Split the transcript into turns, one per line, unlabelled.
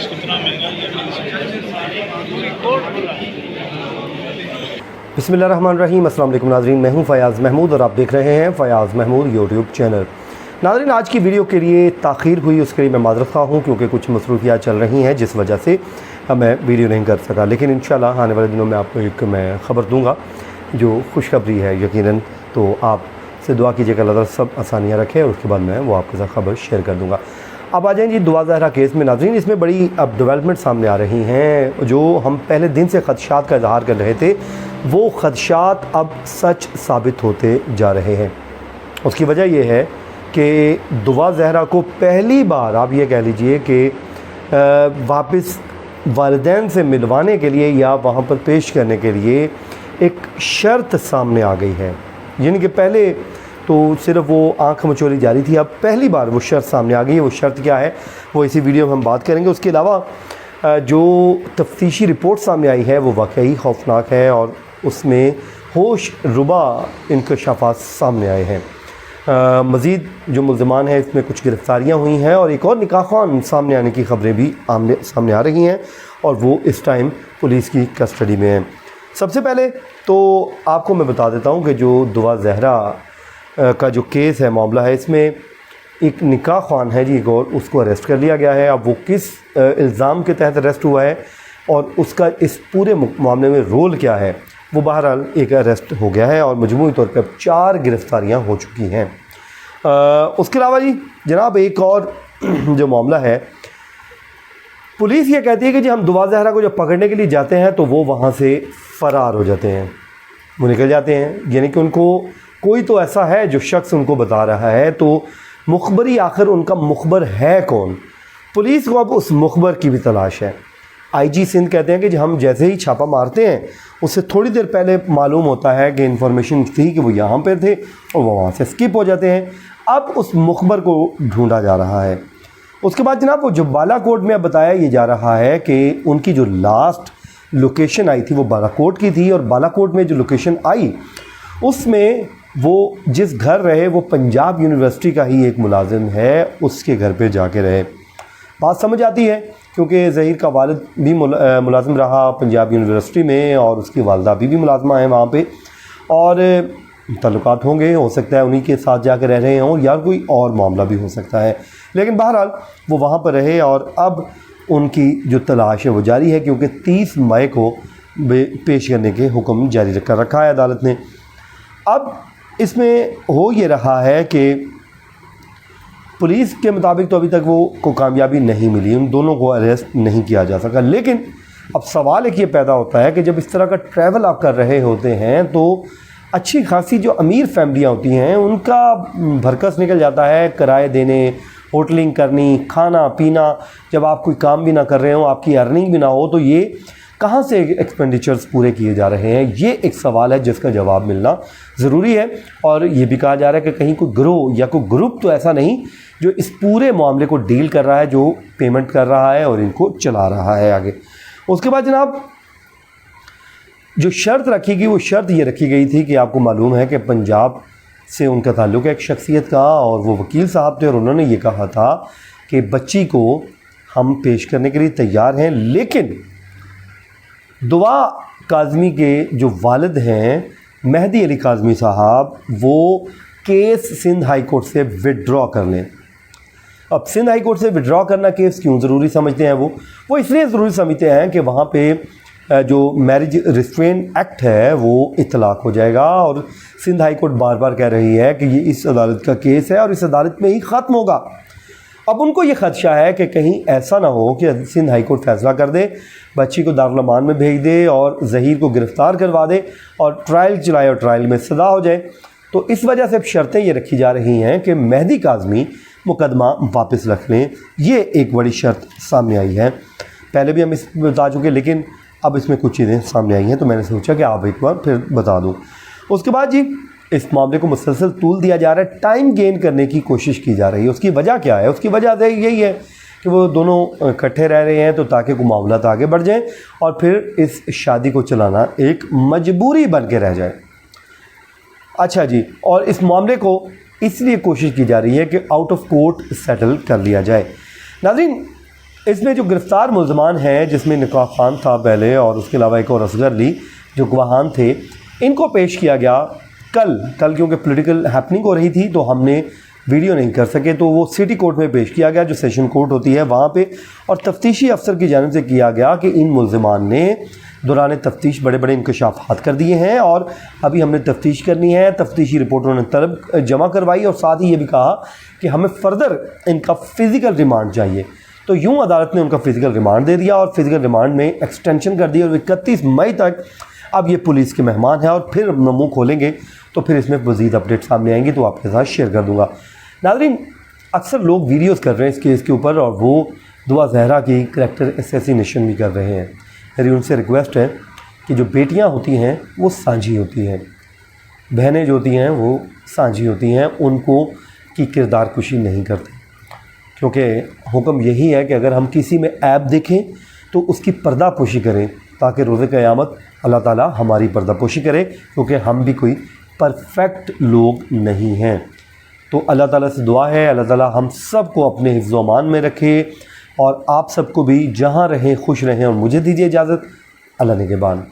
Gas कितना महंगा
बिस्मिल्लाहिर्रहमानिर्रहीम। अस्सलाम वालेकुम नाज़रीन, मैं हूं फ़याज़ महमूद और आप देख रहे हैं फ़याज़ महमूद यूट्यूब चैनल। नाज़रीन, आज की वीडियो के लिए ताख़ीर हुई, उसके लिए मैं माज़रत ख़्वाह हूं क्योंकि कुछ मसरूफ़ियात चल रही हैं जिस वजह से मैं वीडियो नहीं कर सका। लेकिन इंशाल्लाह आने वाले दिनों में आपको एक मैं ख़बर दूँगा जो खुशखबरी है यकीनन। तो आप से दुआ कीजिएगा अल्लाह ताला सब आसानियाँ रखे और उसके बाद मैं वो आपके साथ ख़बर शेयर कर दूँगा। अब आ जाएँ जी दुआ ज़हरा केस में। नाज़रीन, इसमें बड़ी अब डेवलपमेंट सामने आ रही हैं। जो हम पहले दिन से ख़दशात का इज़हार कर रहे थे वो ख़दशात अब सच साबित होते जा रहे हैं। उसकी वजह यह है कि दुआ ज़हरा को पहली बार आप ये कह लीजिए कि वापस वालिदैन से मिलवाने के लिए या वहाँ पर पेश करने के लिए एक शर्त सामने आ गई है। यानी कि पहले तो सिर्फ वो आंख मचोली जारी थी, अब पहली बार वो शर्त सामने आ गई है। वो शर्त क्या है वो इसी वीडियो में हम बात करेंगे। उसके अलावा जो तफ्तीशी रिपोर्ट सामने आई है वो वाकई खौफनाक है और उसमें होश रुबा इंकशाफात सामने आए हैं। मज़ीद जो मुल्ज़मान हैं इसमें कुछ गिरफ़्तारियाँ हुई हैं और एक और निकाह ख़्वान सामने आने की ख़बरें भी सामने आ रही हैं और वो इस टाइम पुलिस की कस्टडी में हैं। सबसे पहले तो आपको मैं बता देता हूँ कि जो दुआ ज़हरा का जो केस है, मामला है, इसमें एक निकाह ख़्वान है जी एक और, उसको अरेस्ट कर लिया गया है। अब वो किस इल्ज़ाम के तहत अरेस्ट हुआ है और उसका इस पूरे मामले में रोल क्या है, वो बहरहाल एक अरेस्ट हो गया है और मजमूई तौर पर अब 4 गिरफ़्तारियाँ हो चुकी हैं। उसके अलावा जी जनाब एक और जो मामला है, पुलिस ये कहती है कि जी हम दुआ ज़हरा को जब पकड़ने के लिए जाते हैं तो वो वहाँ से फ़रार हो जाते हैं, वो निकल जाते हैं। यानी कि उनको कोई तो ऐसा है जो शख्स उनको बता रहा है, तो मुखबरी आखिर उनका मुखबर है कौन? पुलिस को अब उस मुखबर की भी तलाश है। आईजी सिंध कहते हैं कि जी हम जैसे ही छापा मारते हैं उससे थोड़ी देर पहले मालूम होता है कि इन्फॉर्मेशन थी कि वो यहाँ पे थे और वो वहाँ से स्किप हो जाते हैं। अब उस मुखबर को ढूंढा जा रहा है। उसके बाद जनाब वो जो बालाकोट में अब बताया ये जा रहा है कि उनकी जो लास्ट लोकेशन आई थी वो बालाकोट की थी और बालाकोट में जो लोकेशन आई उसमें वो जिस घर रहे वो पंजाब यूनिवर्सिटी का ही एक मुलाजिम है, उसके घर पे जाके रहे। बात समझ आती है क्योंकि ज़हीर का वालिद भी मुलाजिम रहा पंजाब यूनिवर्सिटी में और उसकी वालदा भी मुलाजमा है वहाँ पे और ताल्लुकात होंगे, हो सकता है उन्हीं के साथ जाकर रह रहे हों या कोई और मामला भी हो सकता है। लेकिन बहरहाल वो वहाँ पर रहे और अब उनकी जो तलाश है वो जारी है क्योंकि 30 मई को पेश करने के हुक्म जारी कर रखा है अदालत ने। अब इसमें हो ये रहा है कि पुलिस के मुताबिक तो अभी तक वो को कामयाबी नहीं मिली, उन दोनों को अरेस्ट नहीं किया जा सका। लेकिन अब सवाल एक ये पैदा होता है कि जब इस तरह का ट्रैवल आप कर रहे होते हैं तो अच्छी खासी जो अमीर फैमिलियाँ होती हैं उनका भरकस निकल जाता है किराए देने, होटलिंग करनी, खाना पीना। जब आप कोई काम भी ना कर रहे हो, आपकी अर्निंग भी ना हो, तो ये कहाँ से एक्सपेंडिचर्स पूरे किए जा रहे हैं, ये एक सवाल है जिसका जवाब मिलना ज़रूरी है। और ये भी कहा जा रहा है कि कहीं कोई गिरोह या कोई ग्रुप तो ऐसा नहीं जो इस पूरे मामले को डील कर रहा है, जो पेमेंट कर रहा है और इनको चला रहा है आगे। उसके बाद जनाब जो शर्त रखी गई वो शर्त ये रखी गई थी कि आपको मालूम है कि पंजाब से उनका ताल्लुक़ है एक शख्सियत का और वो वकील साहब थे और उन्होंने ये कहा था कि बच्ची को हम पेश करने के लिए तैयार हैं, लेकिन दुआ काज़मी के जो वालिद हैं मेहदी अली काज़मी साहब, वो केस सिंध हाई कोर्ट से विड्रॉ कर लें। अब सिंध हाई कोर्ट से विड्रॉ करना केस क्यों ज़रूरी समझते हैं? वो इसलिए ज़रूरी समझते हैं कि वहाँ पे जो मैरिज रिस्ट्रेन एक्ट है वो इतलाक़ हो जाएगा और सिंध हाई कोर्ट बार बार कह रही है कि ये इस अदालत का केस है और इस अदालत में ही ख़त्म होगा। अब उनको ये ख़दशा है कि कहीं ऐसा ना हो कि सिंध हाई कोर्ट फैसला कर दे, बच्ची को दारुल अमान में भेज दे और ज़हीर को गिरफ़्तार करवा दे और ट्रायल चलाए और ट्रायल में सज़ा हो जाए। तो इस वजह से अब शर्तें ये रखी जा रही हैं कि मेहदी काज़मी मुकदमा वापस रख लें। ये एक बड़ी शर्त सामने आई है, पहले भी हम इस बता चुके, लेकिन अब इसमें कुछ चीज़ें सामने आई हैं तो मैंने सोचा कि आप एक बार फिर बता दूँ। उसके बाद जी इस मामले को मुसलसल तूल दिया जा रहा है, टाइम गेन करने की कोशिश की जा रही है। उसकी वजह क्या है? उसकी वजह यही है कि वो दोनों इकट्ठे रह रहे हैं तो ताकि को मामला आगे बढ़ जाए और फिर इस शादी को चलाना एक मजबूरी बन के रह जाए। अच्छा जी, और इस मामले को इसलिए कोशिश की जा रही है कि आउट ऑफ कोर्ट सेटल कर लिया जाए। नाज़रीन, इसमें जो गिरफ्तार मुलजमान हैं, जिसमें निकाह खान था पहले और उसके अलावा एक और असगर अली जो गवाहान थे, इनको पेश किया गया कल क्योंकि पॉलिटिकल हैपनिंग हो रही थी तो हमने वीडियो नहीं कर सके, तो वो सिटी कोर्ट में पेश किया गया जो सेशन कोर्ट होती है वहाँ पे, और तफ्तीशी अफसर की जानिब से किया गया कि इन मुलजमान ने दौरान तफ्तीश बड़े बड़े इंकशाफात कर दिए हैं और अभी हमने तफ्तीश करनी है। तफ्तीशी रिपोर्ट उन्होंने तलब जमा करवाई और साथ ही ये भी कहा कि हमें फ़र्दर इनका फ़िज़िकल रिमांड चाहिए। तो यूँ अदालत ने उनका फ़िज़िकल रिमांड दे दिया और फ़िज़िकल रिमांड में एक्सटेंशन कर दी और 31 मई तक अब ये पुलिस के मेहमान हैं और फिर मुँह खोलेंगे तो फिर इसमें मज़ीद अपडेट सामने आएंगी तो आपके साथ शेयर कर दूँगा। नाज़रीन, अक्सर लोग वीडियोस कर रहे हैं इस केस के ऊपर और वो दुआ ज़हरा की करैक्टर असैसिनेशन भी कर रहे हैं। मेरी उनसे रिक्वेस्ट है कि जो बेटियां होती हैं वो सांझी होती हैं, बहनें जो होती हैं वो सांझी होती हैं, उनको की किरदार कुशी नहीं करती, क्योंकि हुक्म यही है कि अगर हम किसी में ऐब देखें तो उसकी पर्दापोशी करें ताकि रोज़े क़यामत अल्लाह ताला हमारी पर्दापोशी करे, क्योंकि हम भी कोई परफेक्ट लोग नहीं हैं। तो अल्लाह ताला से दुआ है अल्लाह ताला हम सब को अपने हिफ्ज़ व अमान में रखे और आप सबको भी जहाँ रहें खुश रहें। और मुझे दीजिए इजाज़त। अल्लाह निगहबान।